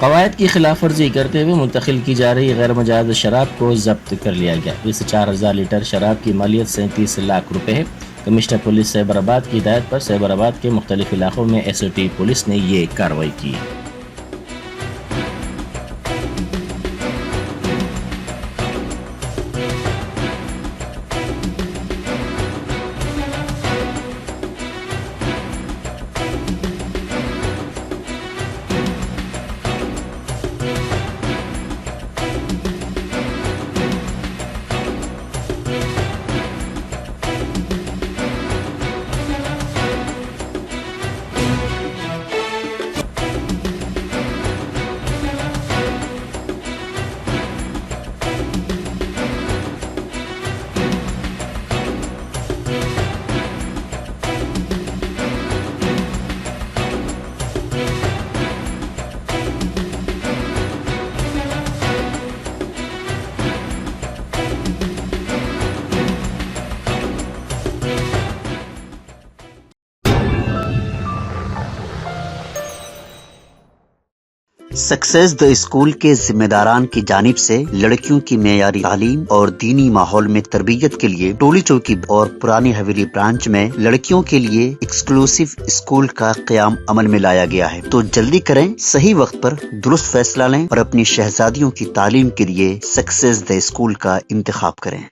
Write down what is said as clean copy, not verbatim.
कवायद की खिलाफ वर्जी करते हुए मुंतकिल की जा रही गैर मजाज शराब को जब्त कर लिया गया। इस 4000 लीटर शराब की मालियत 37 लाख रुपए है। कमिश्नर पुलिस सैबराबाद की हिदायत पर सैबराबाद के मुख्तलिफ इलाकों में SOT पुलिस ने ये कार्रवाई की। सक्सेस द स्कूल के जिम्मेदारान की जानिब से लड़कियों की मेयारी तालीम और दीनी माहौल में तरबियत के लिए टोली चौकी और पुरानी हवेली ब्रांच में लड़कियों के लिए एक्सक्लूसिव स्कूल का क़याम अमल में लाया गया है। तो जल्दी करें, सही वक्त पर दुरुस्त फैसला लें और अपनी शहजादियों की तालीम के लिए सक्सेस द स्कूल का इंतखाब करें।